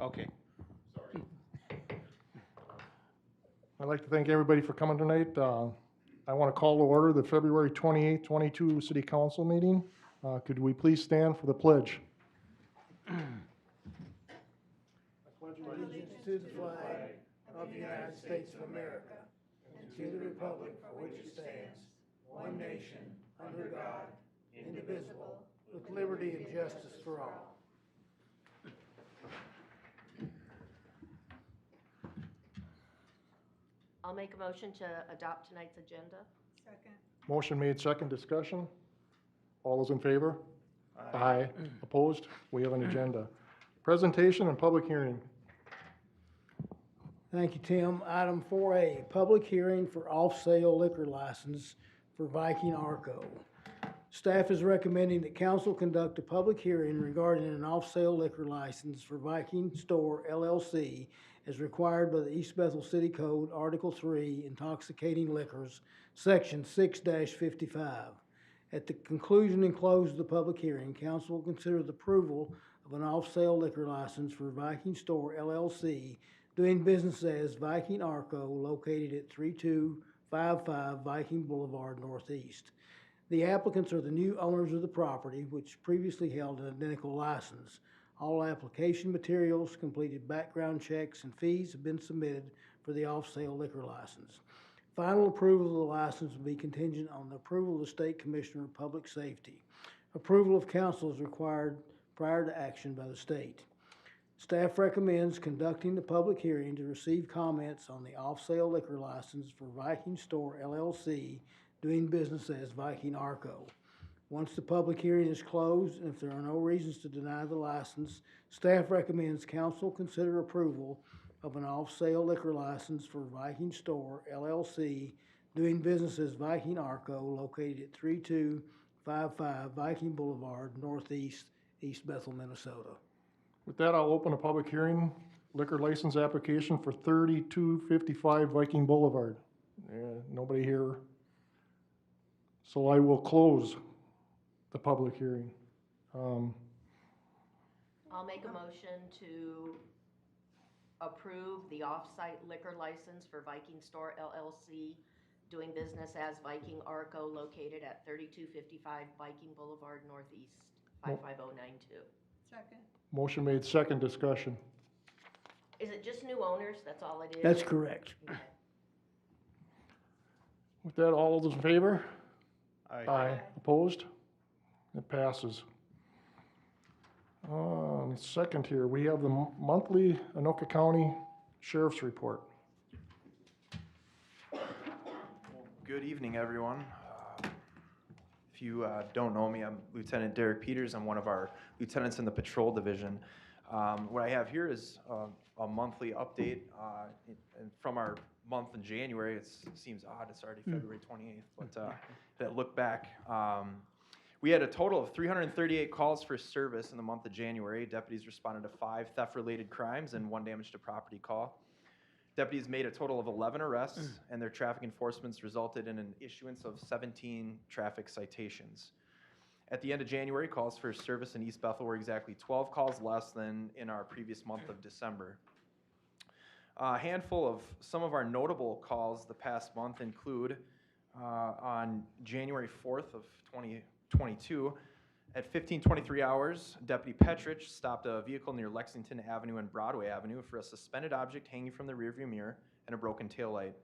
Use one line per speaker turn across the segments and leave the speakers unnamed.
Okay.
Sorry.
I'd like to thank everybody for coming tonight. I want to call to order the February 28th, 22 City Council meeting. Could we please stand for the pledge?
Allegiance to the flag of the United States of America and to the republic for which it stands, one nation, under God, indivisible, with liberty and justice for all.
I'll make a motion to adopt tonight's agenda.
Second.
Motion made, second discussion. All those in favor? Aye. Opposed? We have an agenda. Presentation and public hearing.
Thank you, Tim. Item 4A, public hearing for off-sale liquor license for Viking Arco. Staff is recommending that council conduct a public hearing regarding an off-sale liquor license for Viking Store LLC as required by the East Bethel City Code, Article 3, Intoxicating Liquors, Section 6-55. At the conclusion and close of the public hearing, council will consider the approval of an off-sale liquor license for Viking Store LLC doing business as Viking Arco, located at 3255 Viking Boulevard Northeast. The applicants are the new owners of the property, which previously held an identical license. All application materials, completed background checks, and fees have been submitted for the off-sale liquor license. Final approval of the license will be contingent on the approval of the State Commissioner of Public Safety. Approval of council is required prior to action by the state. Staff recommends conducting the public hearing to receive comments on the off-sale liquor license for Viking Store LLC doing business as Viking Arco. Once the public hearing is closed, and if there are no reasons to deny the license, staff recommends council consider approval of an off-sale liquor license for Viking Store LLC doing business as Viking Arco, located at 3255 Viking Boulevard Northeast, East Bethel, Minnesota.
With that, I'll open a public hearing, liquor license application for 3255 Viking Boulevard. Nobody here. So I will close the public hearing.
I'll make a motion to approve the off-site liquor license for Viking Store LLC doing business as Viking Arco, located at 3255 Viking Boulevard Northeast, 55092.
Second.
Motion made, second discussion.
Is it just new owners? That's all it is?
That's correct.
Okay.
With that, all those in favor?
Aye.
Opposed? It passes. Second here, we have the monthly Anoka County Sheriff's Report.
Good evening, everyone. If you don't know me, I'm Lieutenant Derek Peters. I'm one of our lieutenants in the patrol division. What I have here is a monthly update and from our month in January. It seems odd, it's already February 28th, but that look back, we had a total of 338 calls for service in the month of January. Deputies responded to 5 theft-related crimes and 1 damage to property call. Deputies made a total of 11 arrests, and their traffic enforcements resulted in an issuance of 17 traffic citations. At the end of January, calls for service in East Bethel were exactly 12 calls less than in our previous month of December. A handful of some of our notable calls the past month include on January 4th of 2022, at 15:23 hours, Deputy Petrich stopped a vehicle near Lexington Avenue and Broadway Avenue for a suspended object hanging from the rearview mirror and a broken taillight,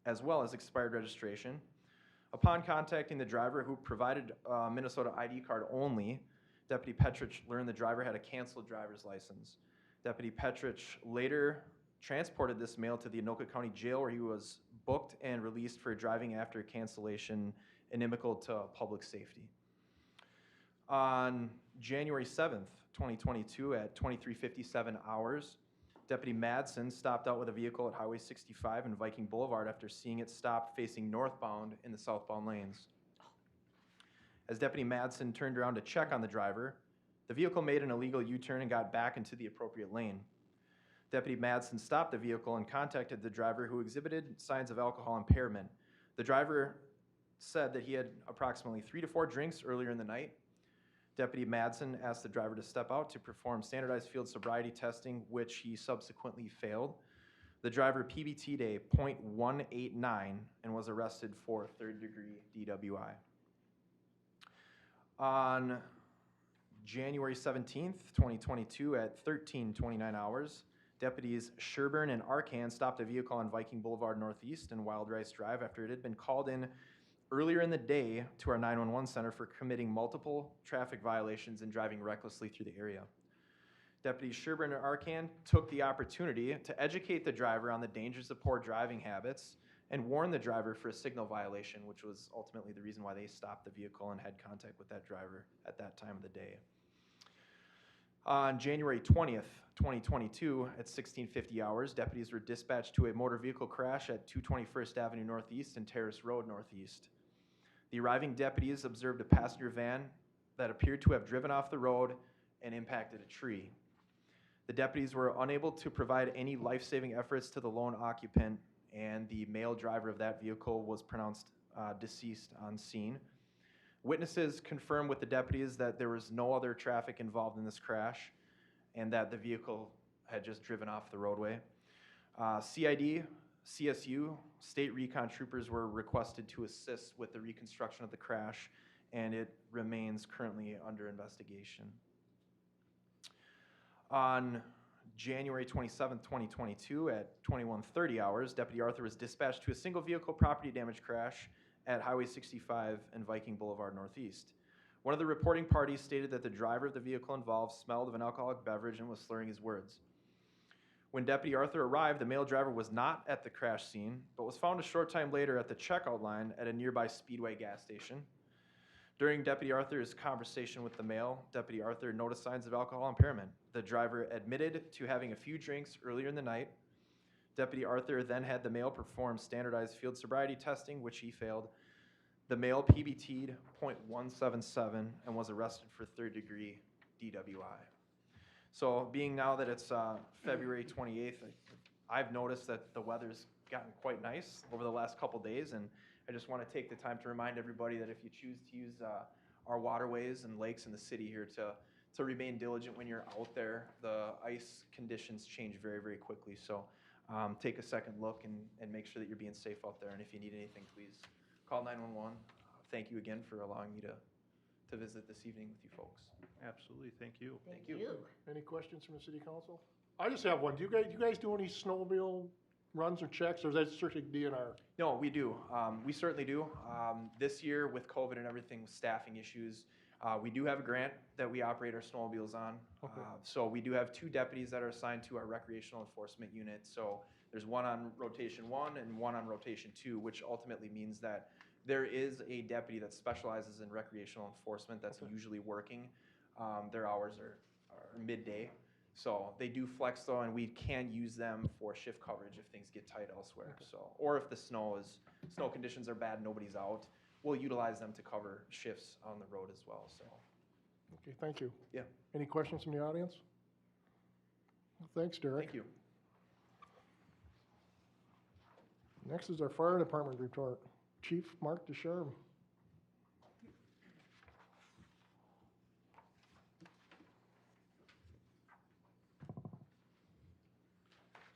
as well as expired registration. Upon contacting the driver, who provided a Minnesota ID card only, Deputy Petrich learned the driver had a canceled driver's license. Deputy Petrich later transported this male to the Anoka County Jail, where he was booked and released for driving after cancellation inimical to public safety. On January 7th, 2022, at 23:57 hours, Deputy Madsen stopped out with a vehicle at Highway 65 and Viking Boulevard after seeing it stop facing northbound in the southbound lanes. As Deputy Madsen turned around to check on the driver, the vehicle made an illegal U-turn and got back into the appropriate lane. Deputy Madsen stopped the vehicle and contacted the driver, who exhibited signs of alcohol impairment. The driver said that he had approximately 3 to 4 drinks earlier in the night. Deputy Madsen asked the driver to step out to perform standardized field sobriety testing, which he subsequently failed. The driver PBT'd a .189 and was arrested for third-degree DWI. On January 17th, 2022 at 13:29 hours, deputies Sherburne and Arcan stopped a vehicle on Viking Boulevard Northeast and Wild Rice Drive after it had been called in earlier in the day to our 911 center for committing multiple traffic violations and driving recklessly through the area. Deputies Sherburne and Arcan took the opportunity to educate the driver on the dangers of poor driving habits and warn the driver for a signal violation, which was ultimately the reason why they stopped the vehicle and had contact with that driver at that time of the day. On January 20th, 2022, at 16:50 hours, deputies were dispatched to a motor vehicle crash at 221st Avenue Northeast and Terrace Road Northeast. The arriving deputies observed a passenger van that appeared to have driven off the road and impacted a tree. The deputies were unable to provide any life-saving efforts to the lone occupant, and the male driver of that vehicle was pronounced deceased on scene. Witnesses confirmed with the deputies that there was no other traffic involved in this crash and that the vehicle had just driven off the roadway. CID, CSU, state recon troopers were requested to assist with the reconstruction of the crash, and it remains currently under investigation. On January 27th, 2022 at 21:30 hours, Deputy Arthur was dispatched to a single vehicle property damage crash at Highway 65 and Viking Boulevard Northeast. One of the reporting parties stated that the driver of the vehicle involved smelled of an alcoholic beverage and was slurring his words. When Deputy Arthur arrived, the male driver was not at the crash scene, but was found a short time later at the checkout line at a nearby Speedway gas station. During Deputy Arthur's conversation with the male, Deputy Arthur noticed signs of alcohol impairment. The driver admitted to having a few drinks earlier in the night. Deputy Arthur then had the male perform standardized field sobriety testing, which he failed. The male PBT'd .177 and was arrested for third-degree DWI. So being now that it's February 28th, I've noticed that the weather's gotten quite nice over the last couple days, and I just want to take the time to remind everybody that if you choose to use our waterways and lakes in the city here to remain diligent when you're out there. The ice conditions change very, very quickly, so take a second look and make sure that you're being safe out there, and if you need anything, please call 911. Thank you again for allowing me to visit this evening with you folks.
Absolutely, thank you.
Thank you.
Any questions from the city council? I just have one. Do you guys do any snowmobile runs or checks, or is that strictly DNR?
No, we do. We certainly do. This year with COVID and everything, with staffing issues, we do have a grant that we operate our snowmobiles on.
Okay.
So we do have 2 deputies that are assigned to our recreational enforcement unit. So there's one on rotation 1 and one on rotation 2, which ultimately means that there is a deputy that specializes in recreational enforcement that's usually working. Their hours are midday. So they do flex though, and we can use them for shift coverage if things get tight elsewhere.
Okay.
So, or if the snow conditions are bad, nobody's out, we'll utilize them to cover shifts on the road as well. So,
Okay, thank you.
yeah,
Any questions from the audience? Thanks, Derek.
thank you.
Next is our fire department report. Chief Mark Descharme.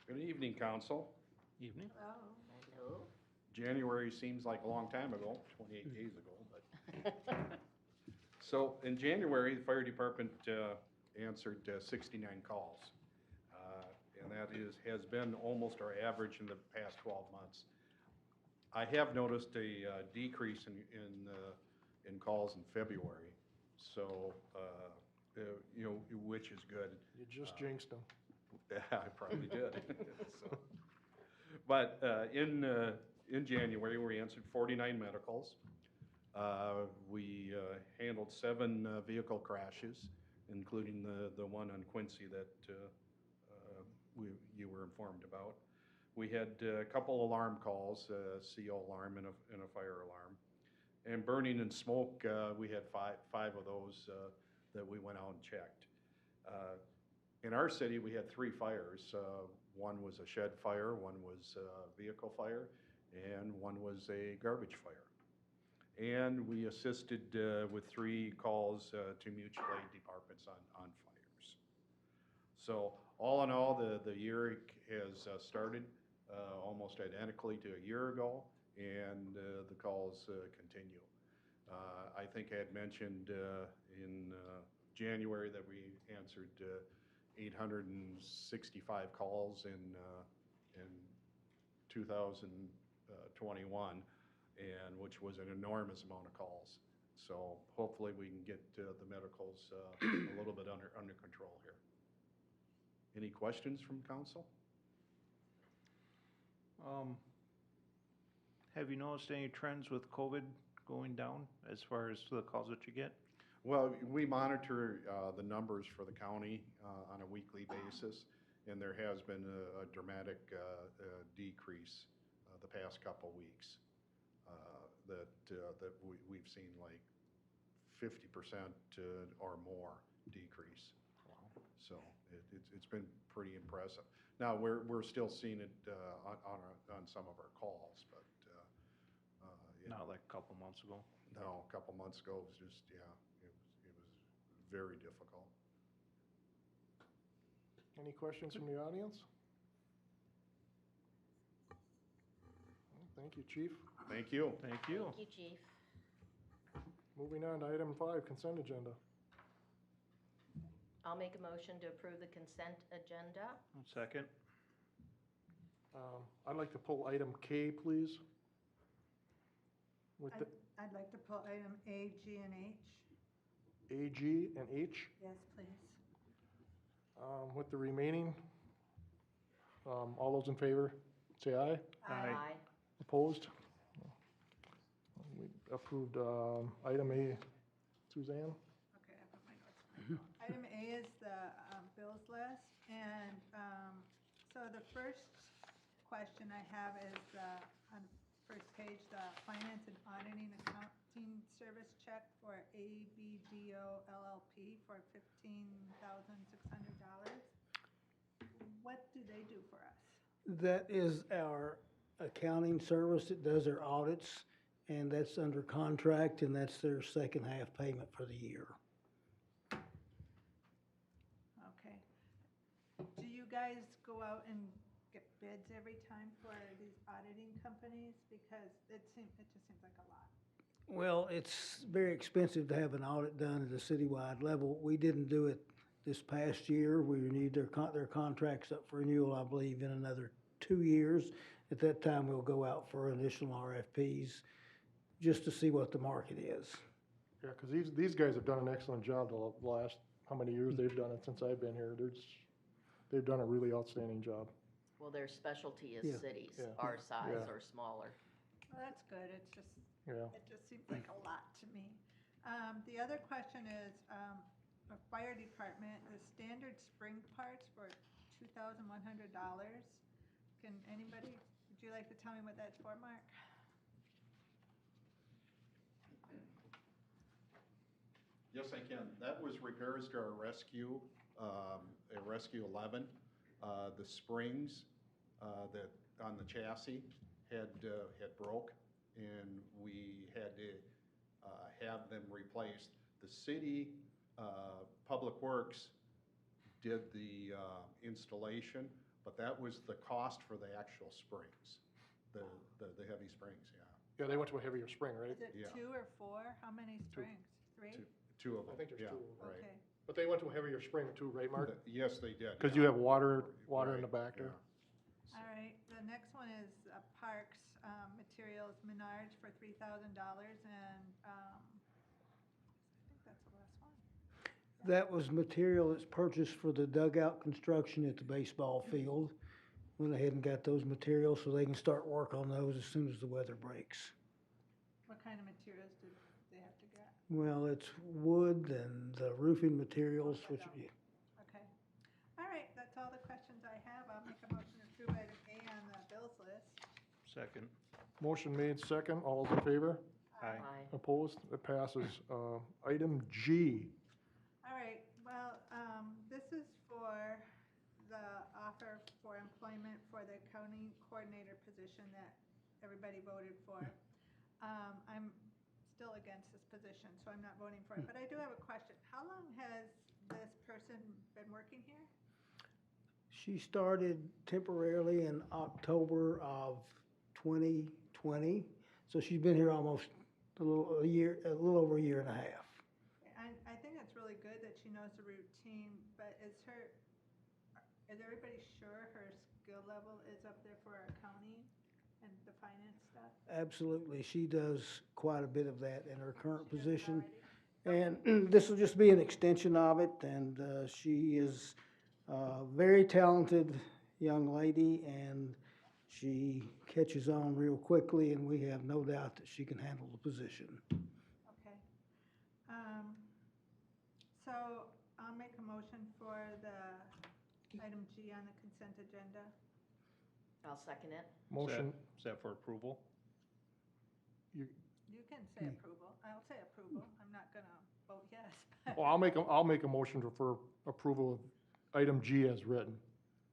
Good evening, council.
Evening.
Hello.
January seems like a long time ago, 28 days ago, but. So in January, the fire department answered 69 calls. And that has been almost our average in the past 12 months. I have noticed a decrease in calls in February, so, which is good.
You just jinxed him.
I probably did. So, but in January, we answered 49 medicals. We handled 7 vehicle crashes, including the one on Quincy that you were informed about. We had a couple alarm calls, a CO alarm and a fire alarm. And burning and smoke, we had five of those that we went out and checked. In our city, we had 3 fires. One was a shed fire, one was a vehicle fire, and one was a garbage fire. and we assisted with 3 calls to mutual aid departments on fires. So all in all, the year has started almost identically to a year ago, and the calls continue. I think I had mentioned in January that we answered 865 calls in 2021, and which was an enormous amount of calls. So hopefully we can get the medicals a little bit under control here. Any questions from council?
Have you noticed any trends with COVID going down as far as the calls that you get?
Well, we monitor the numbers for the county on a weekly basis, and there has been a dramatic decrease the past couple weeks. That we've seen like 50% or more decrease. So it's been pretty impressive. Now we're still seeing it on some of our calls, but
Not like a couple months ago.
no, a couple months ago it was just it was very difficult.
Any questions from the audience? Thank you, Chief.
Thank you.
Thank you.
Thank you, Chief.
Moving on to item 5, consent agenda.
I'll make a motion to approve the consent agenda.
Second.
I'd like to pull item K, please. With the
I'd like to pull item A, G, and H.
A, G, and H.
Yes, please.
With the remaining, all those in favor, say aye.
Aye.
Opposed? We approved item A. Suzanne?
Okay, I put my notes. Item A is the bills list, and so the first question I have is on the first page, the finance and auditing accounting service check for ABDO LLP for $15,600. What do they do for us?
That is our accounting service that does our audits, and that's under contract, and that's their second half payment for the year.
Okay. Do you guys go out and get bids every time for these auditing companies? Because it just seems like a lot.
Well, it's very expensive to have an audit done at a citywide level. We didn't do it this past year. We renewed their contracts up for renewal, I believe, in another 2 years. At that time, we'll go out for additional RFPs just to see what the market is.
Yeah, because these guys have done an excellent job the last, how many years they've done it since I've been here. They've done a really outstanding job.
Well, their specialty is
Yeah.
cities,
Yeah.
our size
Yeah.
or smaller.
Well, that's good. It's just,
Yeah.
it just seems like a lot to me. The other question is, the fire department, the standard spring parts for $2,100. Can anybody, would you like to tell me what that's for, Mark?
Yes, I can. That was repairs to our rescue, Rescue 11. The springs that on the chassis had broke, and we had to have them replaced. The city Public Works did the installation, but that was the cost for the actual springs, the heavy springs. Yeah.
Yeah, they went to a heavier spring, right?
Is it
Yeah.
2 or 4? How many springs? 3?
Two of them.
I think there's
yeah,
2 of them.
Right.
Okay.
But they went to a heavier spring too, right, Mark?
Yes, they did.
Because
yeah.
you have water in the
Right,
back there.
yeah.
All right, the next one is Parks Materials Menards for $3,000, and I think that's the last one.
That was material that's purchased for the dugout construction at the baseball field. Went ahead and got those materials so they can start work on those as soon as the weather breaks.
What kind of materials do they have to get?
Well, it's wood and the roofing materials, which,
Okay. All right, that's all the questions I have. I'll make a motion to approve item A on the bills list.
Second.
Motion made second. All those in favor?
Aye.
Opposed? It passes. Item G.
All right, well, this is for the offer for employment for the accounting coordinator position that everybody voted for. I'm still against this position, so I'm not voting for it. But I do have a question. How long has this person been working here?
She started temporarily in October of 2020, so she's been here almost a little over a year and a half.
I think it's really good that she knows the routine, but is everybody sure her skill level is up there for our accounting and the finance stuff?
Absolutely, she does quite a bit of that in her current
She does it
position.
already?
And this will just be an extension of it, and she is a very talented young lady, and she catches on real quickly, and we have no doubt that she can handle the position.
Okay. So I'll make a motion for the item G on the consent agenda.
I'll second it.
Motion,
Is that for approval?
You can say approval. I'll say approval. I'm not gonna vote yes.
well, I'll make a motion for approval of item G as written.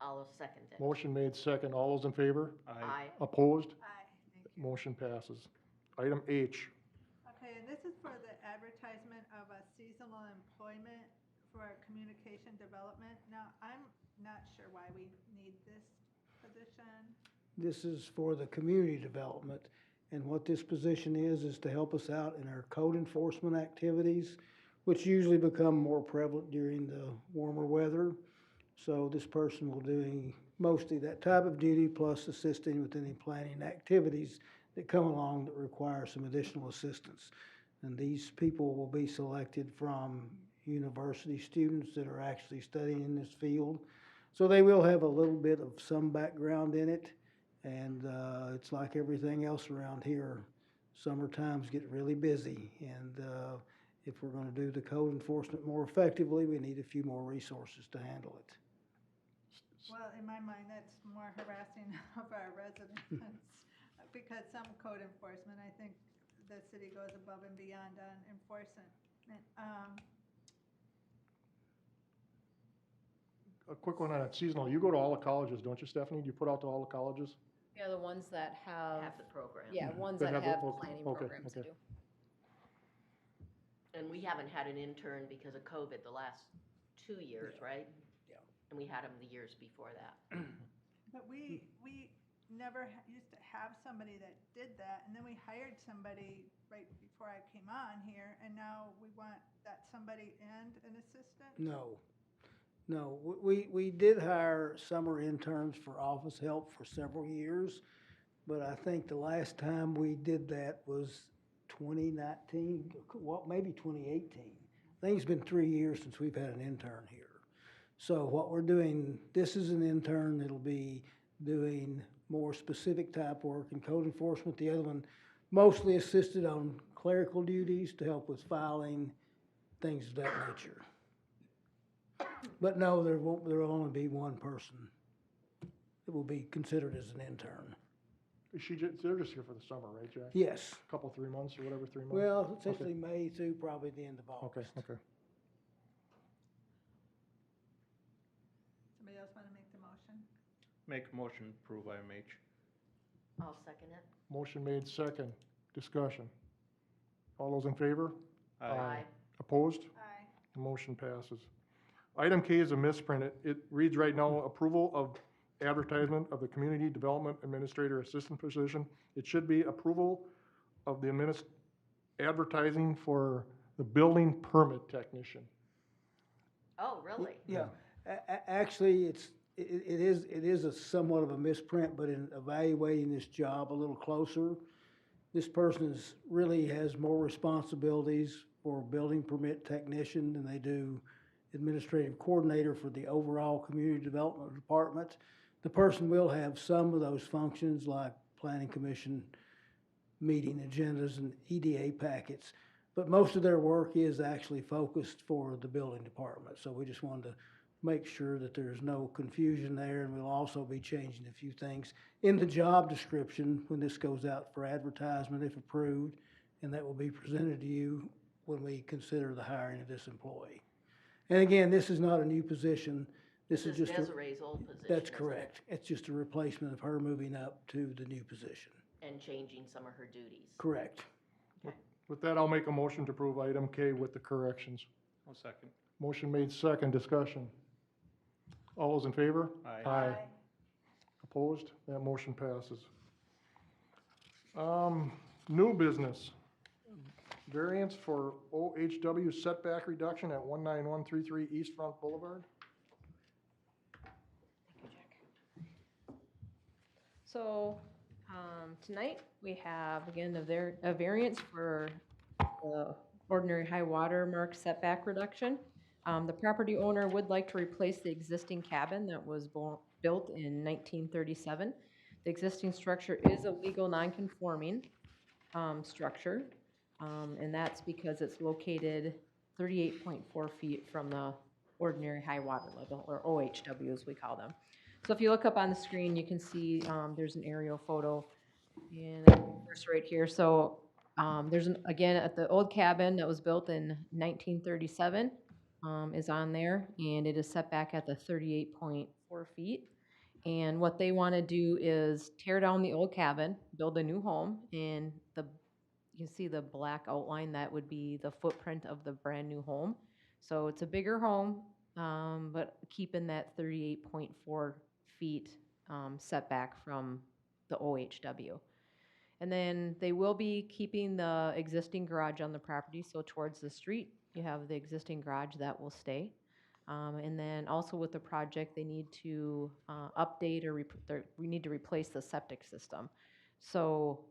I'll second it.
Motion made second. All those in favor?
Aye.
Opposed?
Aye, thank you.
Motion passes. Item H.
Okay, and this is for the advertisement of a seasonal employment for communication development. Now, I'm not sure why we need this position.
This is for the community development, and what this position is to help us out in our code enforcement activities, which usually become more prevalent during the warmer weather. So this person will doing mostly that type of duty, plus assisting with any planning activities that come along that require some additional assistance. And these people will be selected from university students that are actually studying in this field. So they will have a little bit of some background in it, and it's like everything else around here. Summer times get really busy, and if we're gonna do the code enforcement more effectively, we need a few more resources to handle it.
Well, in my mind, that's more harassing of our residents, because some code enforcement, I think the city goes above and beyond on enforcement.
A quick one on that seasonal. You go to all the colleges, don't you, Stephanie? Do you put out to all the colleges?
Yeah, the ones that have,
Have the program.
yeah, ones
That
that
have
have
the- okay,
planning
okay,
programs
okay.
do.
And we haven't had an intern because of COVID the last 2 years, right?
Yeah.
And we had them the years before that.
But we never used to have somebody that did that, and then we hired somebody right before I came on here, and now we want that somebody and an assistant?
No, we did hire summer interns for office help for several years, but I think the last time we did that was 2019, well, maybe 2018. I think it's been 3 years since we've had an intern here. So what we're doing, this is an intern that'll be doing more specific type work in code enforcement. The other one mostly assisted on clerical duties to help with filing, things of that nature. But no, there will only be one person that will be considered as an intern.
Is they're just here for the summer, right, Jack?
Yes,
Couple, 3 months or whatever, 3 months?
well, essentially May through probably the end of
Okay,
August.
okay.
Somebody else want to make the motion?
Make a motion to approve item H.
I'll second it.
Motion made second. Discussion. All those in favor?
Aye.
Opposed?
Aye.
The motion passes. Item K is a misprint. It reads right now, approval of advertisement of the Community Development Administrator Assistant position. It should be approval of the advertising for the building permit technician.
Oh, really?
Yeah, actually, it is a somewhat of a misprint, but in evaluating this job a little closer, this person really has more responsibilities for building permit technician than they do administrative coordinator for the overall community development department. The person will have some of those functions like planning commission meeting agendas and EDA packets, but most of their work is actually focused for the building department. So we just wanted to make sure that there's no confusion there, and we'll also be changing a few things in the job description when this goes out for advertisement if approved, and that will be presented to you when we consider the hiring of this employee. And again, this is not a new position. This is just
Desiree's old position.
that's
isn't it?
correct. It's just a replacement of her moving up to the new position.
And changing some of her duties.
Correct.
With that, I'll make a motion to approve item K with the corrections.
One second.
Motion made second, discussion. All those in favor?
Aye.
Opposed? That motion passes. New business. Variance for OHW setback reduction at 19133 East Front Boulevard.
So, tonight, we have, again, a variance for the ordinary high water mark setback reduction. The property owner would like to replace the existing cabin that was built in 1937. The existing structure is a legal non-conforming structure, and that's because it's located 38.4 feet from the ordinary high water level, or OHW as we call them. So if you look up on the screen, you can see there's an aerial photo, and first right here. So again, at the old cabin that was built in 1937 is on there, and it is set back at the 38.4 feet. And what they want to do is tear down the old cabin, build a new home, and you can see the black outline, that would be the footprint of the brand new home. So it's a bigger home, but keeping that 38.4 feet setback from the OHW. And then they will be keeping the existing garage on the property, so towards the street, you have the existing garage that will stay. And then also with the project, they need to update or we need to replace the septic system. So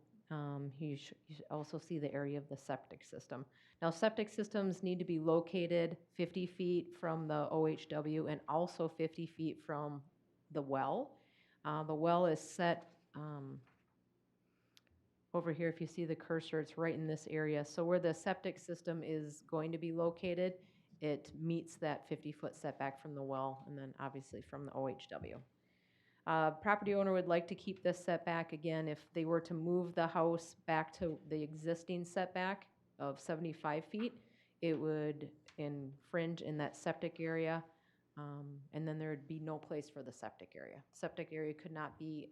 you should also see the area of the septic system. Now, septic systems need to be located 50 feet from the OHW and also 50 feet from the well. The well is set over here. If you see the cursor, it's right in this area. So where the septic system is going to be located, it meets that 50-foot setback from the well and then obviously from the OHW. Property owner would like to keep this setback. Again, if they were to move the house back to the existing setback of 75 feet, it would infringe in that septic area, and then there would be no place for the septic area. Septic area could not be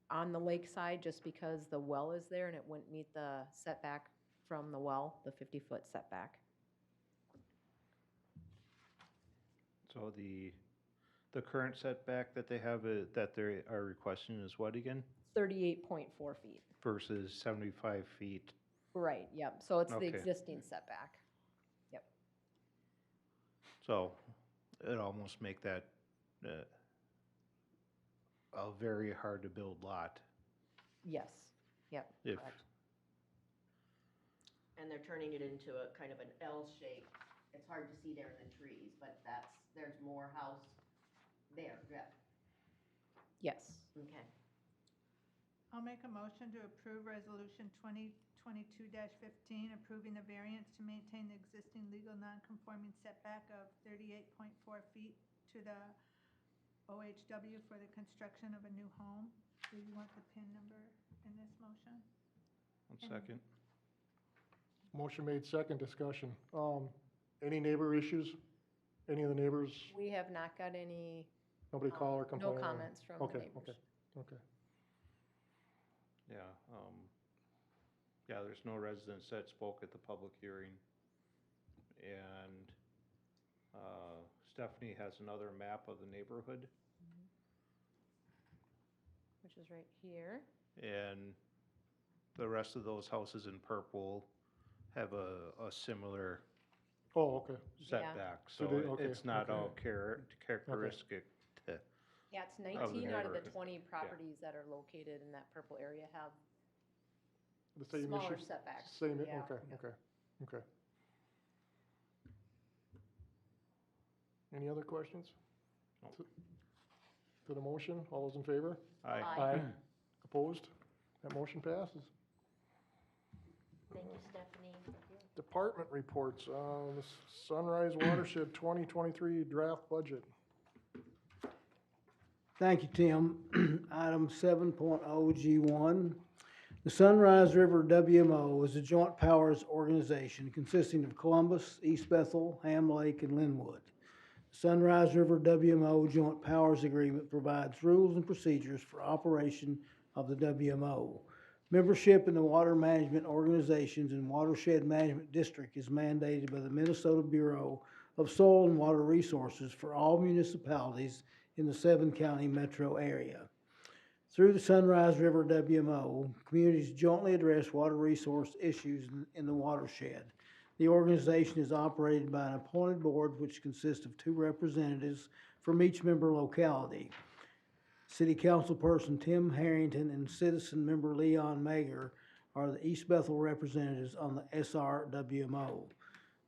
on the lakeside just because the well is there and it wouldn't meet the setback from the well, the 50-foot setback.
So the current setback that they have, that they are requesting is what again?
38.4 feet.
Versus 75 feet.
Right, yep. So it's the
Okay.
existing setback. Yep.
So it almost make that a very hard to build lot.
Yes, yep.
If,
correct.
And they're turning it into a kind of an L shape. It's hard to see there in the trees, but there's more house there, yeah.
Yes.
Okay.
I'll make a motion to approve Resolution 2022-15, approving the variance to maintain the existing legal non-conforming setback of 38.4 feet to the OHW for the construction of a new home. Do you want the PIN number in this motion?
one second.
Motion made second, discussion. Any neighbor issues? Any of the neighbors,
We have not got any,
nobody call or complain?
no comments from the
Okay,
neighbors.
okay.
Yeah, there's no residents that spoke at the public hearing. And Stephanie has another map of the neighborhood,
Which is right here.
and the rest of those houses in purple have a similar
Oh, okay.
setback.
So
So
they- okay,
it's not all
okay.
characteristic to,
Yeah, it's
the
19 out of the
neighborhood.
20 properties that are located in that purple area have
The same
smaller
issue?
setbacks.
Same,
Yeah,
okay,
yep.
okay. Any other questions?
No.
To the motion, all those in favor?
Aye.
Aye.
Opposed? That motion passes.
Thank you, Stephanie.
Department reports, the Sunrise Watershed 2023 draft budget.
Thank you, Tim. Item 7.0G1. The Sunrise River WMO is a joint powers organization consisting of Columbus, East Bethel, Ham Lake, and Linwood. The Sunrise River WMO Joint Powers Agreement provides rules and procedures for operation of the WMO. Membership in the water management organizations and watershed management district is mandated by the Minnesota Bureau of Soil and Water Resources for all municipalities in the 7-county metro area. Through the Sunrise River WMO, communities jointly address water resource issues in the watershed. The organization is operated by an appointed board which consists of 2 representatives from each member locality. City Councilperson Tim Harrington and citizen member Leon Mager are the East Bethel representatives on the SRWMO.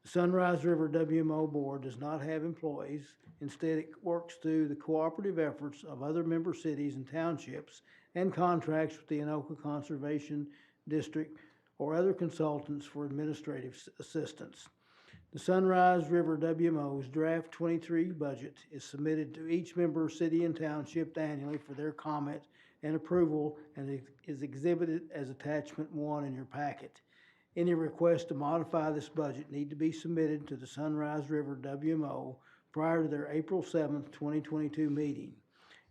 The Sunrise River WMO Board does not have employees. Instead, it works through the cooperative efforts of other member cities and townships and contracts with the Anoka Conservation District or other consultants for administrative assistance. The Sunrise River WMO's draft 23 budget is submitted to each member city and township annually for their comment and approval and is exhibited as attachment 1 in your packet. Any requests to modify this budget need to be submitted to the Sunrise River WMO prior to their April 7th, 2022 meeting.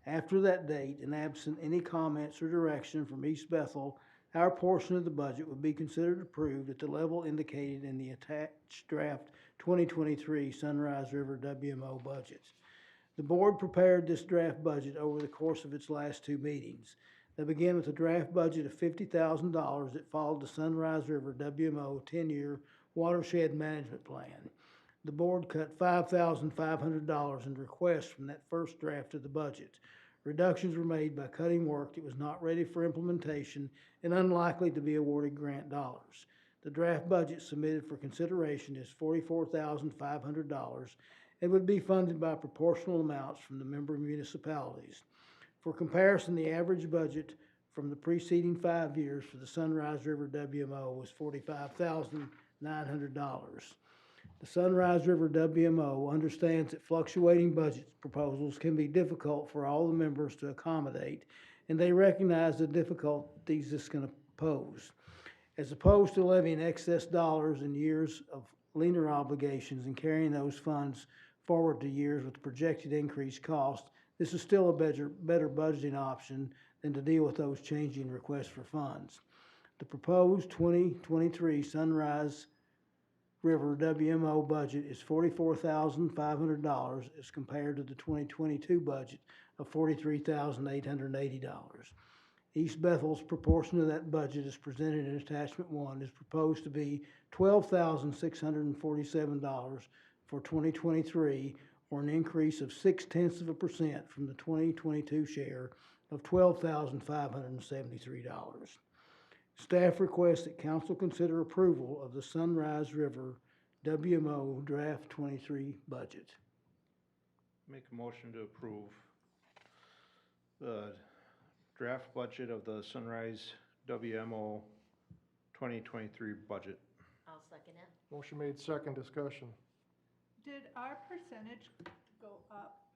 After that date, and absent any comments or direction from East Bethel, our portion of the budget would be considered approved at the level indicated in the attached draft 2023 Sunrise River WMO budget. The board prepared this draft budget over the course of its last 2 meetings. They began with a draft budget of $50,000 that followed the Sunrise River WMO 10-year watershed management plan. The board cut $5,500 in requests from that first draft of the budget. Reductions were made by cutting work that was not ready for implementation and unlikely to be awarded grant dollars. The draft budget submitted for consideration is $44,500 and would be funded by proportional amounts from the member municipalities. For comparison, the average budget from the preceding 5 years for the Sunrise River WMO was $45,900. The Sunrise River WMO understands that fluctuating budget proposals can be difficult for all the members to accommodate, and they recognize the difficulties this can pose. As opposed to levying excess dollars in years of leaner obligations and carrying those funds forward to years with projected increased cost, this is still a better budgeting option than to deal with those changing requests for funds. The proposed 2023 Sunrise River WMO budget is $44,500 as compared to the 2022 budget of $43,880. East Bethel's proportion of that budget is presented in attachment 1 is proposed to be $12,647 for 2023, or an increase of 0.6% from the 2022 share of $12,573. Staff requests that council consider approval of the Sunrise River WMO Draft 23 budget.
Make a motion to approve the draft budget of the Sunrise WMO 2023 budget.
I'll second it.
Motion made, second, discussion.
Did our percentage go up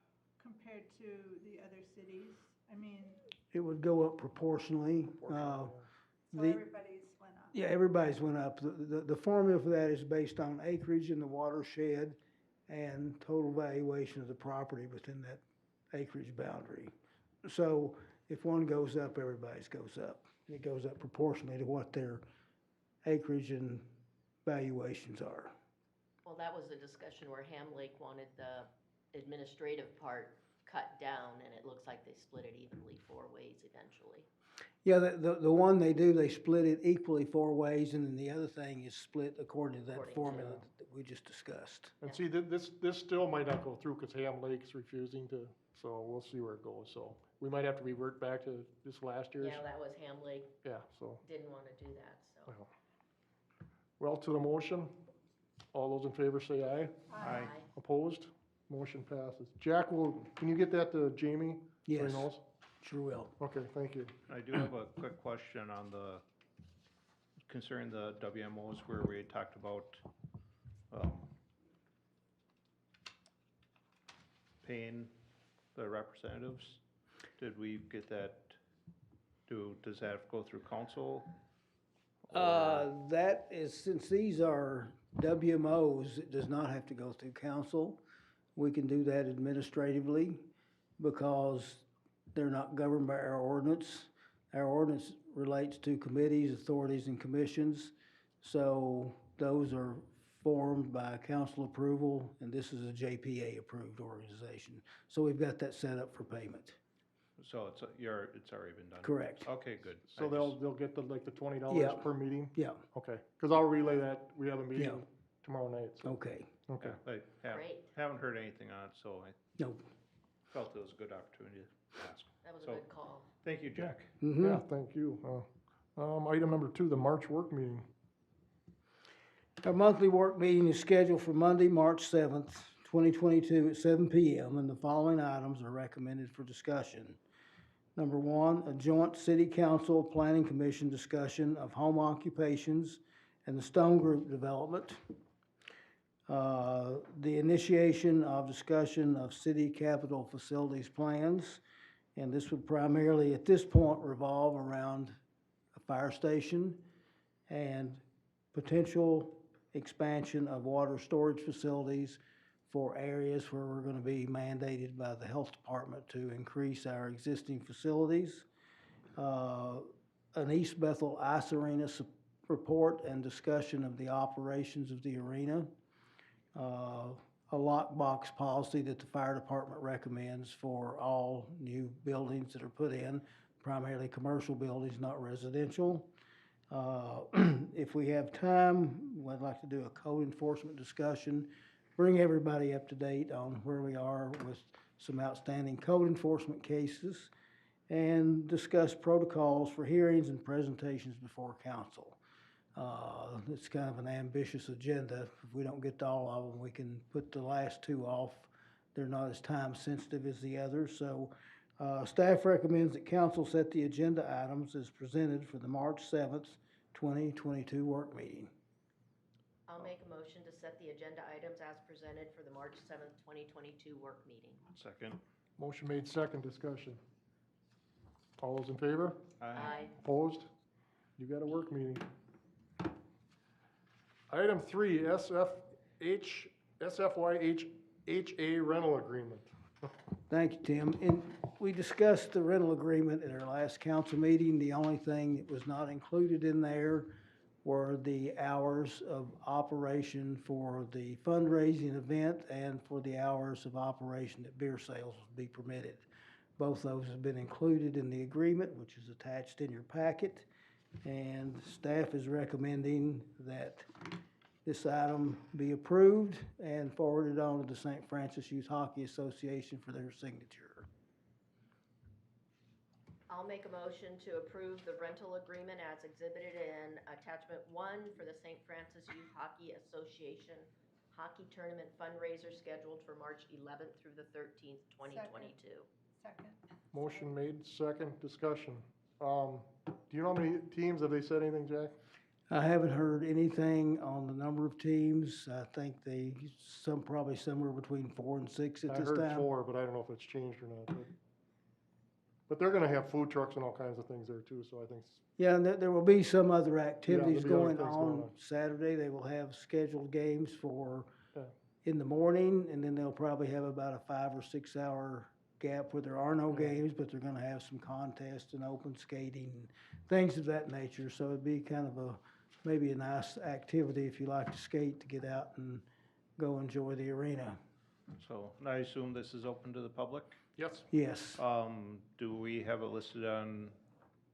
compared to the other cities? I mean,
It would go up proportionally.
so
The-
everybody's went up.
Yeah, everybody's went up. The formula for that is based on acreage in the watershed and total valuation of the property within that acreage boundary. So if one goes up, everybody's goes up. It goes up proportionally to what their acreage and valuations are.
Well, that was a discussion where Ham Lake wanted the administrative part cut down, and it looks like they split it evenly 4 ways eventually.
Yeah, the one they do, they split it equally 4 ways, and then the other thing is split according to that
According to-
formula that we just discussed.
And see, this still might not go through because Ham Lake's refusing to, so we'll see where it goes. So we might have to revert back to this last year's.
Yeah, that was Ham Lake,
Yeah, so,
didn't want to do that, so.
well, to the motion, all those in favor say aye.
Aye.
Opposed? Motion passes. Jack, can you get that to Jamie? So he
Yes,
knows?
sure will.
Okay, thank you.
I do have a quick question on concerning the WMOs where we had talked about, paying the representatives. Did we get that, does that go through council?
That is, since these are WMOs, it does not have to go through council. We can do that administratively because they're not governed by our ordinance. Our ordinance relates to committees, authorities, and commissions. So those are formed by council approval, and this is a JPA-approved organization. So we've got that set up for payment.
So it's already been done?
Correct.
Okay, good.
So
I
they'll get the $20
Yeah.
per meeting?
Yeah,
Okay, because I'll relay that, we have a meeting
Yeah.
tomorrow night, so,
okay.
okay.
Yeah, I
Great.
haven't heard anything on it, so I
No.
felt it was a good opportunity to ask.
That was a
So-
good call.
Thank you, Jack.
Mhm.
Yeah, thank you. Item number 2, the March work meeting.
Our monthly work meeting is scheduled for Monday, March 7th, 2022 at 7 PM, and the following items are recommended for discussion. Number 1, a joint city council planning commission discussion of home occupations and the Stone Group development. The initiation of discussion of city capital facilities plans, and this would primarily, at this point, revolve around a fire station and potential expansion of water storage facilities for areas where we're gonna be mandated by the health department to increase our existing facilities. An East Bethel Ice Arena report and discussion of the operations of the arena. A lockbox policy that the fire department recommends for all new buildings that are put in, primarily commercial buildings, not residential. If we have time, I'd like to do a code enforcement discussion, bring everybody up to date on where we are with some outstanding code enforcement cases, and discuss protocols for hearings and presentations before council. It's kind of an ambitious agenda. If we don't get to all of them, we can put the last 2 off. They're not as time sensitive as the others, so staff recommends that council set the agenda items as presented for the March 7th, 2022 work meeting.
I'll make a motion to set the agenda items as presented for the March 7th, 2022 work meeting.
Second.
Motion made, second, discussion. All those in favor?
Aye.
Opposed? You got a work meeting. Item 3, SFYHA rental agreement.
Thank you, Tim. And we discussed the rental agreement at our last council meeting. The only thing that was not included in there were the hours of operation for the fundraising event and for the hours of operation that beer sales would be permitted. Both those have been included in the agreement, which is attached in your packet. And staff is recommending that this item be approved and forwarded on to the St. Francis Youth Hockey Association for their signature.
I'll make a motion to approve the rental agreement as exhibited in attachment 1 for the St. Francis Youth Hockey Association hockey tournament fundraiser scheduled for March 11th through the 13th, 2022.
Second.
Motion made, second, discussion. Do you know how many teams, have they said anything, Jack?
I haven't heard anything on the number of teams. I think probably somewhere between 4 and 6 at this
I heard
time.
4, but I don't know if it's changed or not. But they're gonna have food trucks and all kinds of things there too, so I think,
Yeah, and there will be some other activities
there'll be other
going
things going
on
on.
Saturday. They will have scheduled games for
Yeah.
in the morning, and then they'll probably have about a 5 or 6 hour gap where there are no games, but they're gonna have some contests and open skating, and things of that nature. So it'd be kind of maybe a nice activity if you like to skate, to get out and go enjoy the arena.
So I assume this is open to the public?
yes.
Yes.
Do we have it listed on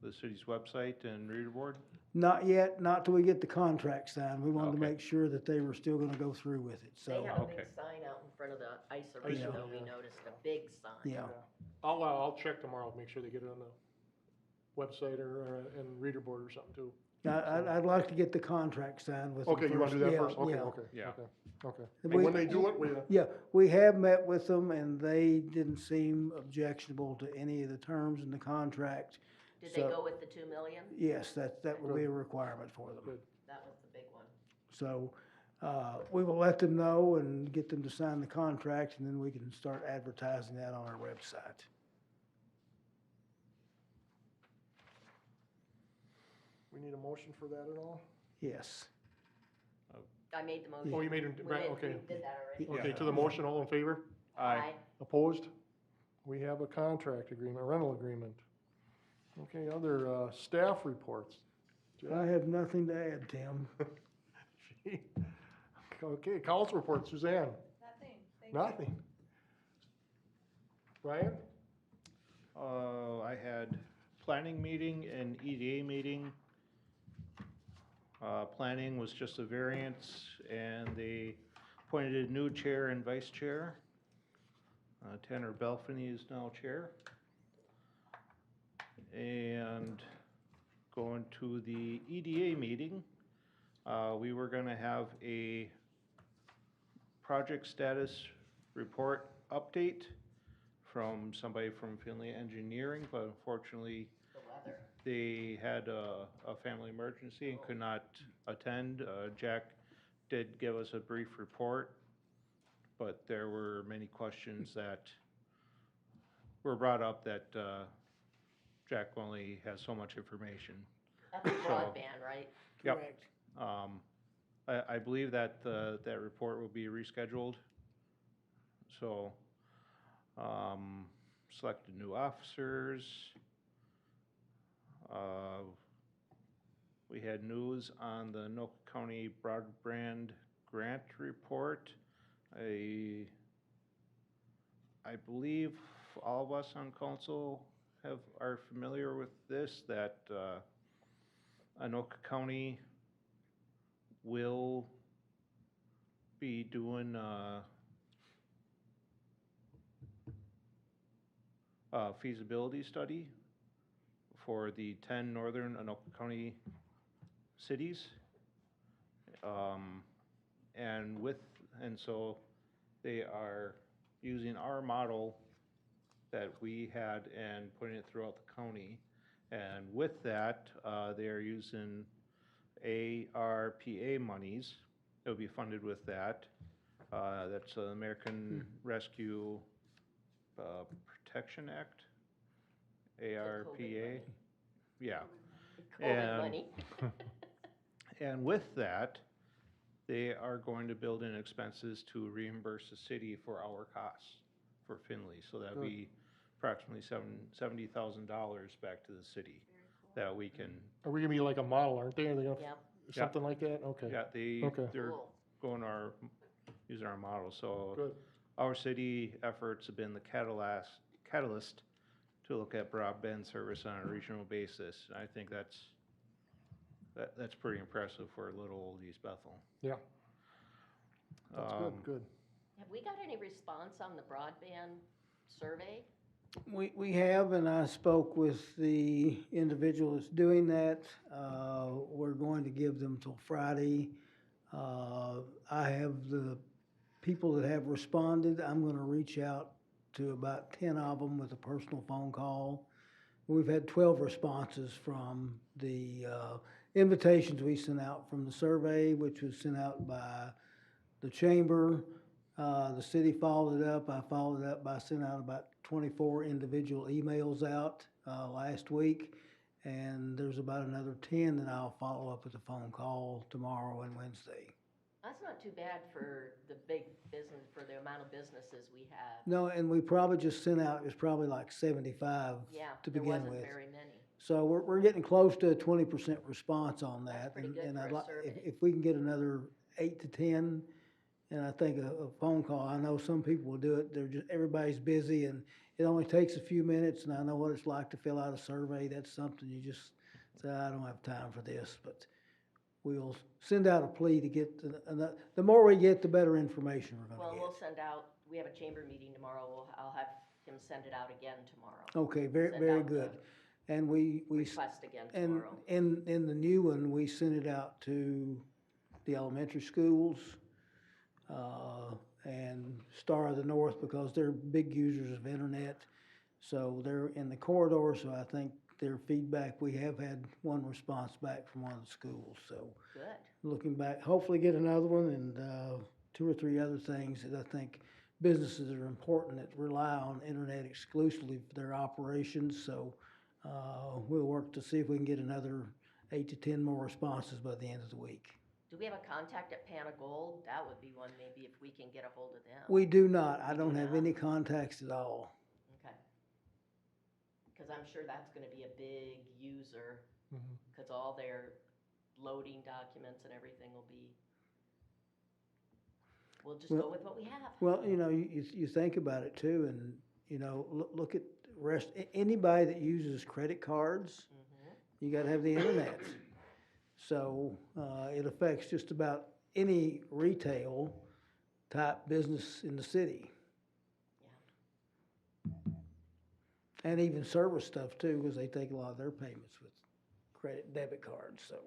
the city's website and reader board?
Not yet, not till we get the contract signed. We wanted to
Okay.
make sure that they were still gonna go through with it,
They
so,
have a
Okay.
big sign out in front of the ice arena, though, we noticed, a big sign.
yeah.
I'll check tomorrow, make sure they get it on the website or and reader board or something too.
I'd like to get the contract signed with them
Okay, you wanna do that
Yeah,
first? Okay,
yeah.
okay.
Yeah.
Okay.
And
And when they do it,
Yeah, we have met with them, and they didn't seem objectionable to any of the terms in the contract.
Did they
So-
go with the 2 million?
Yes, that would be a requirement for them.
Good.
That was the big one.
So, we will let them know and get them to sign the contract, and then we can start advertising that on our website.
we need a motion for that at all?
Yes.
I made the motion.
Oh, you made it,
We
right,
did-
okay.
We did that already.
Okay, to the motion, all in favor?
Aye.
Opposed? We have a contract agreement, a rental agreement. Okay, other, staff reports.
I have nothing to add, Tim.
Okay, council report, Suzanne?
Nothing, thank you.
Nothing. Brian?
I had planning meeting and EDA meeting. Planning was just a variance, and they appointed a new chair and vice chair. Tanner Belfany is now chair. And going to the EDA meeting, we were gonna have a project status report update from somebody from Finley Engineering, but unfortunately,
The weather.
they had a family emergency and could not attend. Jack did give us a brief report, but there were many questions that were brought up that Jack only has so much information.
That's broadband, right?
Yep.
Correct.
I believe that that report will be rescheduled. So, selected new officers. We had news on the Anoka County Broadband Grant Report. I believe all of us on council are familiar with this, that Anoka County will be doing a feasibility study for the 10 northern Anoka County cities. And so they are using our model that we had and putting it throughout the county. And with that, they are using ARPA monies. It'll be funded with that. That's the American Rescue Protection Act, ARPA. Yeah.
COVID money.
And with that, they are going to build in expenses to reimburse the city for our costs for Finley. So that'd be approximately $70,000 back to the city that we can.
Are we gonna be like a model, aren't they? Are they gonna,
Yep.
something like that? Okay.
Yeah,
Okay.
they're
Cool.
using our model. So
Good.
our city efforts have been the catalyst to look at broadband service on a regional basis. I think that's pretty impressive for little old East Bethel.
Yeah. That's good, good.
Have we got any response on the broadband survey?
We have, and I spoke with the individual that's doing that. We're going to give them till Friday. I have the people that have responded. I'm gonna reach out to about 10 of them with a personal phone call. We've had 12 responses from the invitations we sent out from the survey, which was sent out by the chamber. The city followed it up. I followed it up by sending out about 24 individual emails out last week. And there's about another 10 that I'll follow up with a phone call tomorrow and Wednesday.
That's not too bad for the big business, for the amount of businesses we have.
No, and we probably just sent out, it was probably like 75
Yeah,
to
there
begin
wasn't
with.
very many.
So we're getting close to a 20% response on that.
That's pretty
and-
good
and
for
I'd
a
like
survey.
If we can get another 8 to 10, and I think a phone call, I know some people will do it, everybody's busy and it only takes a few minutes, and I know what it's like to fill out a survey. That's something you just say, I don't have time for this, but we'll send out a plea to get, the more we get, the better information we're
Well,
gonna
we'll
get.
send out, we have a chamber meeting tomorrow. I'll have him send it out again tomorrow.
Okay, very,
Send
very
out the
good. And we,
Request again
and
tomorrow.
in the new one, we sent it out to the elementary schools, and Star of the North, because they're big users of internet. So they're in the corridor, so I think their feedback, we have had one response back from one of the schools, so.
Good.
Looking back, hopefully get another one and, 2 or 3 other things that I think businesses that are important that rely on internet exclusively for their operations, so, we'll work to see if we can get another 8 to 10 more responses by the end of the week.
Do we have a contact at Pana Gold? That would be one maybe if we can get a hold of them.
We do not, I
We
don't
do
have
not?
any contacts at all.
Okay. Because Cause I'm sure that's gonna be a big user,
Mhm.
cause all their loading documents and everything will be, we'll just
Well-
go with what we have.
Well, you know, you think about it too, and, you know, look at anybody that uses credit cards,
Mhm.
you gotta have the internet. So, it affects just about any retail type business in the city. And even service stuff too, because they take a lot of their payments with credit, debit cards, so.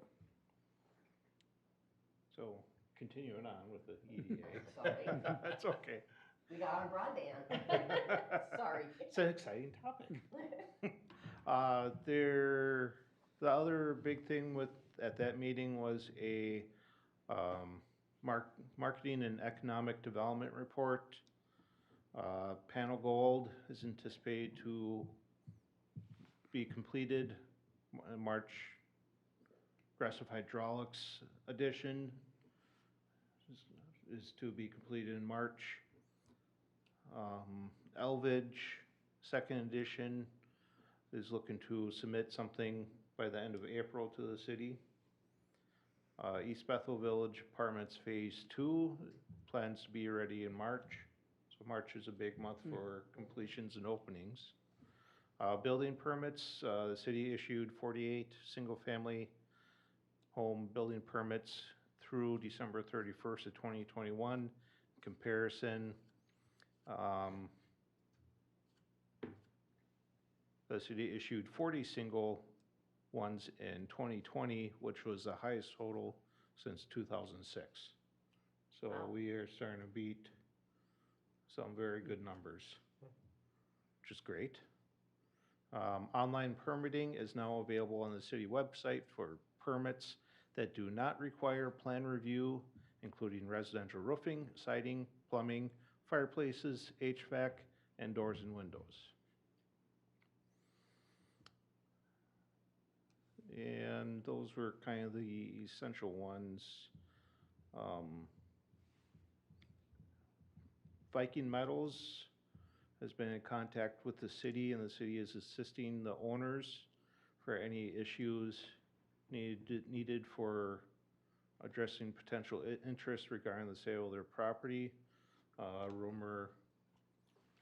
So, continuing on with the EDA.
Sorry.
That's okay.
We got on broadband. Sorry.
It's an exciting topic. The other big thing at that meeting was a, marketing and economic development report. Panel Gold is anticipated to be completed in March. Aggressive hydraulics edition is to be completed in March. Elvidge, second edition, is looking to submit something by the end of April to the city. East Bethel Village Apartments Phase 2 plans to be ready in March. So March is a big month for completions and openings. Building permits, the city issued 48 single-family home building permits through December 31st of 2021. Comparison, the city issued 40 single ones in 2020, which was the highest total since 2006. So
Wow.
we are starting to beat some very good numbers, which is great. Online permitting is now available on the city website for permits that do not require plan review, including residential roofing, siding, plumbing, fireplaces, HVAC, and doors and windows. And those were kind of the essential ones. Viking Metals has been in contact with the city, and the city is assisting the owners for any issues needed for addressing potential interest regarding the sale of their property. Rumor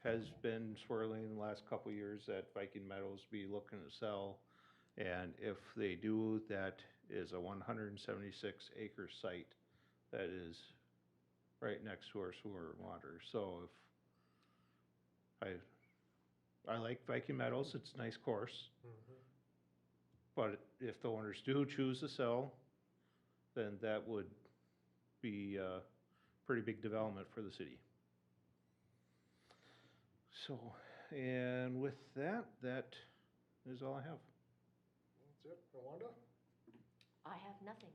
has been swirling in the last couple of years that Viking Metals be looking to sell. And if they do, that is a 176-acre site that is right next to our sewer and water. So if I like Viking Metals, it's a nice course. But if the owners do choose to sell, then that would be a pretty big development for the city. So, and with that, that is all I have.
That's it, Yolanda?
I have nothing.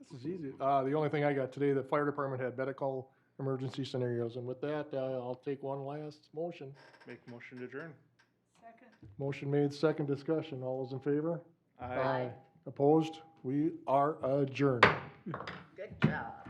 This is easy. The only thing I got today, the fire department had medical emergency scenarios, and with that, I'll take one last motion.
Make a motion to adjourn.
Second.
Motion made, second discussion. All those in favor?
Aye.
Opposed? We are adjourned.
Good job.